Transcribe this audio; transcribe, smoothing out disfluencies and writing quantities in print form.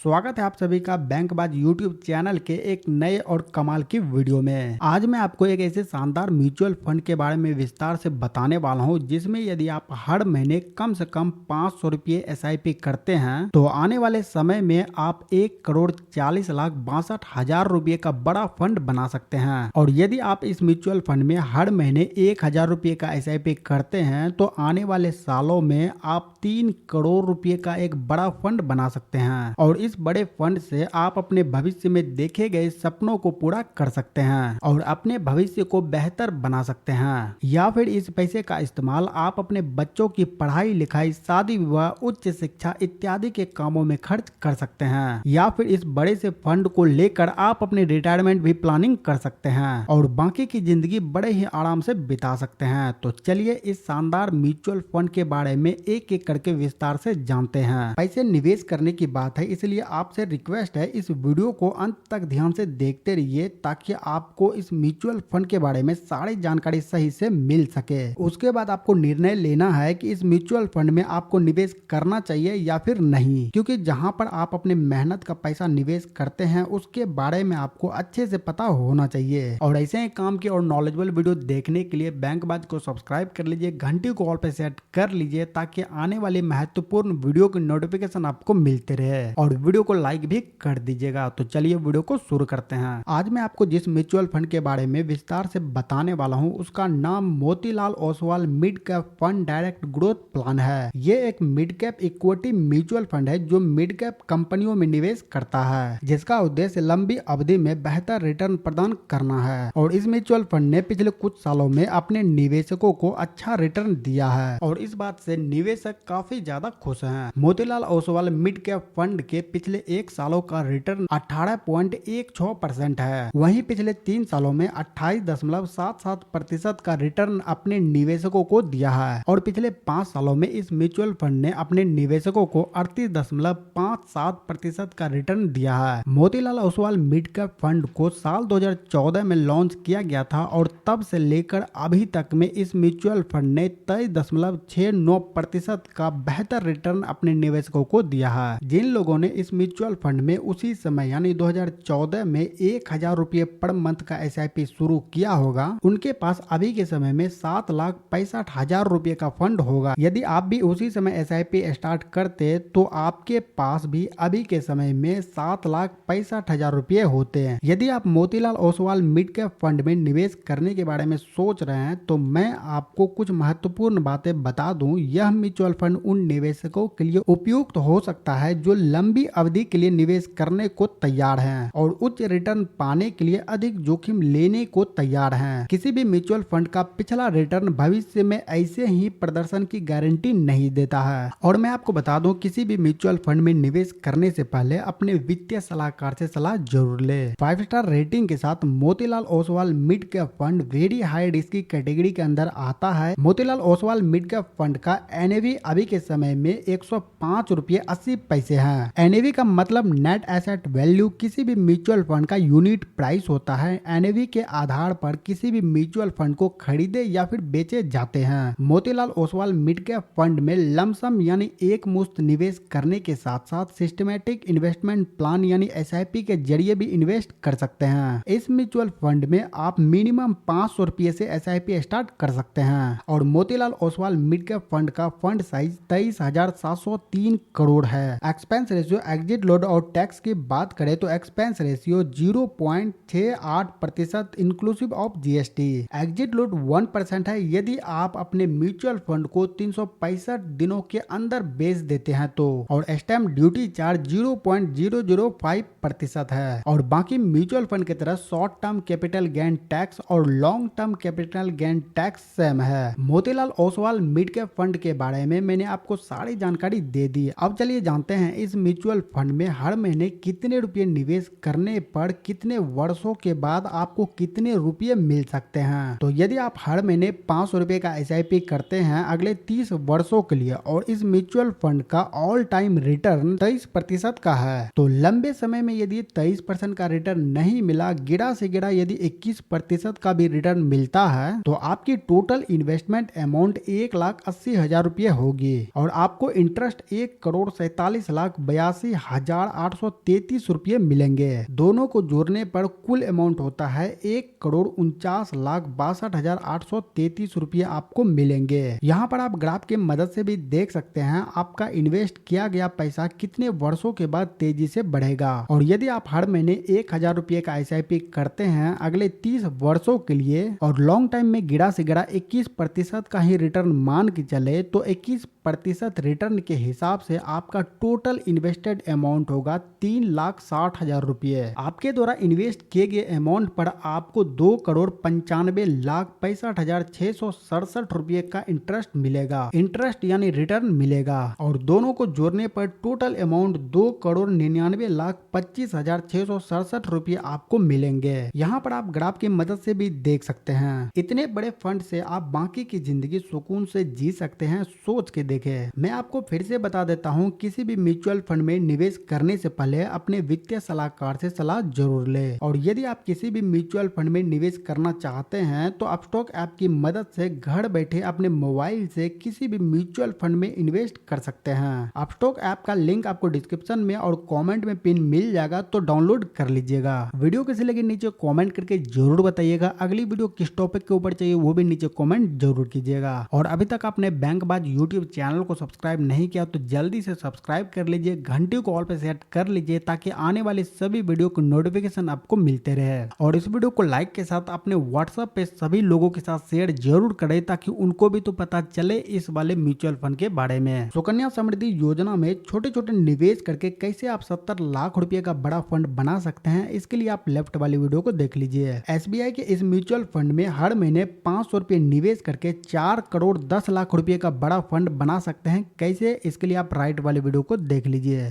स्वागत है आप सभी का बैंकबाज यूट्यूब चैनल के एक नए और कमाल की वीडियो में। आज मैं आपको एक ऐसे शानदार म्यूचुअल फंड के बारे में विस्तार से बताने वाला हूं जिसमें यदि आप हर महीने कम से कम 500 रुपये SIP करते हैं तो आने वाले समय में आप 1,40,62,000 रुपये का बड़ा फंड बना सकते हैं। और यदि आप इस म्यूचुअल फंड में हर महीने 1,000 रुपये का SIP करते हैं तो आने वाले सालों में आप 3 करोड़ रुपये का एक बड़ा फंड बना सकते हैं। और इस बड़े फंड से आप अपने भविष्य में देखे गए सपनों को पूरा कर सकते हैं और अपने भविष्य को बेहतर बना सकते हैं। या फिर इस पैसे का इस्तेमाल आप अपने बच्चों की पढ़ाई लिखाई, शादी विवाह, उच्च शिक्षा इत्यादि के कामों में खर्च कर सकते हैं। या फिर इस बड़े से फंड को लेकर आप अपने रिटायरमेंट भी प्लानिंग कर सकते हैं और बाकी की जिंदगी बड़े ही आराम से बिता सकते हैं। तो चलिए इस शानदार म्यूचुअल फंड के बारे में एक एक करके विस्तार से जानते हैं। पैसे निवेश करने की बात है, इसलिए आपसे रिक्वेस्ट है इस वीडियो को अंत तक ध्यान से देखते रहिए ताकि आपको इस म्यूचुअल फंड के बारे में सारी जानकारी सही से मिल सके। उसके बाद आपको निर्णय लेना है कि इस म्यूचुअल फंड में आपको निवेश करना चाहिए या फिर नहीं, क्योंकि जहां पर आप अपने मेहनत का पैसा निवेश करते हैं उसके बारे में आपको अच्छे से पता होना चाहिए। और ऐसे ही काम की और नॉलेजेबल वीडियो देखने के लिए बैंकबाज को सब्सक्राइब कर लीजिए, घंटी को ऑल पे सेट कर लीजिए ताकि आने वाली महत्वपूर्ण वीडियो की नोटिफिकेशन आपको मिलते रहे। और वीडियो को लाइक भी कर दीजिएगा। तो चलिए वीडियो को शुरू करते हैं। आज मैं आपको जिस म्यूचुअल फंड के बारे में विस्तार से बताने वाला हूं उसका नाम Motilal Oswal mid cap fund direct growth plan है। ये एक mid cap equity mutual fund है जो मिड कैप कंपनियों में निवेश करता है, जिसका उद्देश्य लंबी अवधि में बेहतर रिटर्न प्रदान करना है। और इस म्यूचुअल फंड ने पिछले कुछ सालों में अपने निवेशकों को अच्छा रिटर्न दिया है और इस बात से निवेशक काफी ज्यादा खुश हैं। Motilal Oswal mid cap fund के पिछले 1 सालों का रिटर्न 18.16% है। वहीं पिछले 3 सालों में 28.77% का रिटर्न अपने निवेशकों को दिया है और पिछले 5 सालों में इस म्यूचुअल फंड ने अपने निवेशकों को 38.57% का रिटर्न दिया है। Motilal Oswal mid cap fund को साल 2014 में लॉन्च किया गया था और तब से लेकर अभी तक में इस म्यूचुअल फंड ने 23.69% का बेहतर रिटर्न अपने निवेशकों को दिया है। जिन लोगों ने इस म्यूचुअल फंड में उसी समय यानी 2014 में 1,000 रुपये पर मंथ का SIP शुरू किया होगा, उनके पास अभी के समय में 7,65,000 रुपये का फंड होगा। यदि आप भी उसी समय SIP स्टार्ट करते तो आपके पास भी अभी के समय में 7,65,000 रुपये होते हैं। यदि आप Motilal Oswal mid cap fund में निवेश करने के बारे में सोच रहे हैं तो मैं आपको कुछ महत्वपूर्ण बातें बता दूं। यह म्यूचुअल फंड उन निवेशकों के लिए उपयुक्त हो सकता है जो लंबी अवधि के लिए निवेश करने को तैयार हैं और उच्च रिटर्न पाने के लिए अधिक जोखिम लेने को तैयार हैं। किसी भी म्यूचुअल फंड का पिछला रिटर्न भविष्य में ऐसे ही प्रदर्शन की गारंटी नहीं देता है। और मैं आपको बता दूं, किसी भी म्यूचुअल फंड में निवेश करने से पहले अपने वित्तीय सलाहकार से सलाह जरूर ले। 5 स्टार रेटिंग के साथ Motilal Oswal mid cap fund very high risk की कैटेगरी के अंदर आता है। Motilal Oswal mid cap fund का NAV अभी के समय में 105 रुपये 80 पैसे है। NAV का मतलब नेट एसेट वैल्यू किसी भी म्यूचुअल फंड का यूनिट प्राइस होता है। NAV के आधार पर किसी भी म्यूचुअल फंड को खरीदे या फिर बेचे जाते हैं। Motilal Oswal mid cap fund में लमसम यानी एक मुश्त निवेश करने के साथ साथ सिस्टमैटिक इन्वेस्टमेंट प्लान यानी SIP के जरिए भी इन्वेस्ट कर सकते हैं। इस म्यूचुअल फंड में आप मिनिमम 500 रुपये से SIP स्टार्ट कर सकते हैं। और Motilal Oswal mid cap fund का फंड साइज 23,703 करोड़ है। एक्सपेंस रेशियो, एग्जिट लोड और टैक्स की बात करें तो expense ratio 0.68% inclusive of GST। Exit load 1% है यदि आप अपने म्यूचुअल फंड को 365 दिनों के अंदर बेच देते हैं तो। और स्टैम्प ड्यूटी चार्ज 0.005% है। और बाकी म्यूचुअल फंड की तरह short term capital gain tax और long term capital gain tax same है। Motilal Oswal mid cap fund के बारे में मैंने आपको सारी जानकारी दे दी। अब चलिए जानते हैं इस म्यूचुअल फंड में हर महीने कितने रुपए निवेश करने पर कितने वर्षों के बाद आपको कितने रुपए मिल सकते हैं। तो यदि आप हर महीने 500 रुपए का SIP करते हैं अगले 30 वर्षों के लिए और इस म्यूचुअल फंड का ऑल टाइम रिटर्न 23% का है, तो लंबे समय में यदि 23% का रिटर्न नहीं मिला, गिरा से गिरा यदि 21% का भी रिटर्न मिलता है तो आपकी टोटल इन्वेस्टमेंट अमाउंट 1,80,000 रुपये होगी और आपको इंटरेस्ट 1,47,82,000 ₹81,833 मिलेंगे। दोनों को जोड़ने पर कुल अमाउंट होता है 1,49,62,833 रुपये आपको मिलेंगे। यहाँ पर आप ग्राफ के मदद से भी देख सकते हैं आपका इन्वेस्ट किया गया पैसा कितने वर्षों के बाद तेजी से बढ़ेगा। और यदि आप हर महीने 1,000 रुपये का SIP करते हैं अगले 30 वर्षों के लिए और लॉन्ग टाइम में गिरा से गिरा 21% का ही रिटर्न मान के चले तो 21% रिटर्न के हिसाब से आपका टोटल इन्वेस्टेड अमाउंट होगा 3,60,000 रुपये। आपके द्वारा इन्वेस्ट किए गए अमाउंट पर आपको 2,95,65,667 रुपये का इंटरेस्ट मिलेगा। इंटरेस्ट यानी रिटर्न मिलेगा और दोनों को जोड़ने पर टोटल अमाउंट 2,99,25,667 रुपये आपको मिलेंगे। यहाँ पर आप ग्राफ की मदद से भी देख सकते हैं। इतने बड़े फंड से आप बाकी की जिंदगी सुकून से जी सकते हैं। सोच के देखें। मैं आपको फिर से बता देता हूँ किसी भी म्यूचुअल फंड में निवेश करने से पहले अपने वित्तीय सलाहकार से सलाह जरूर ले। और यदि आप किसी भी म्यूचुअल फंड में निवेश करना चाहते हैं तो अपस्टॉक ऐप की मदद से घर बैठे अपने मोबाइल से किसी भी म्यूचुअल फंड में इन्वेस्ट कर सकते हैं। अपस्टॉक ऐप का लिंक आपको डिस्क्रिप्शन में और कमेंट में पिन मिल जाएगा तो डाउनलोड कर लीजिएगा। वीडियो कैसी लगी नीचे कमेंट करके जरूर बताइएगा। अगली वीडियो किस टॉपिक के ऊपर चाहिए वो भी नीचे कमेंट जरूर कीजिएगा। और अभी तक आपने बैंकबाज यूट्यूब चैनल को सब्सक्राइब नहीं किया तो जल्दी से सब्सक्राइब कर लीजिए, घंटी को ऑल पे सेट कर लीजिए ताकि आने वाली सभी वीडियो को नोटिफिकेशन आपको मिलते रहे। और इस वीडियो को लाइक के साथ अपने व्हाट्सएप पे सभी लोगों के साथ शेयर जरूर करें ताकि उनको भी तो पता चले इस वाले म्यूचुअल फंड के बारे में। सुकन्या समृद्धि योजना में छोटे छोटे निवेश करके कैसे आप 70 लाख रुपए का बड़ा फंड बना सकते हैं, इसके लिए आप लेफ्ट वाली वीडियो को देख लीजिए। SBI के इस म्यूचुअल फंड में हर महीने 500 रुपए निवेश करके 4,10,00,000 रुपए का बड़ा फंड बना सकते हैं। कैसे, इसके लिए आप राइट वाली वीडियो को देख लीजिए।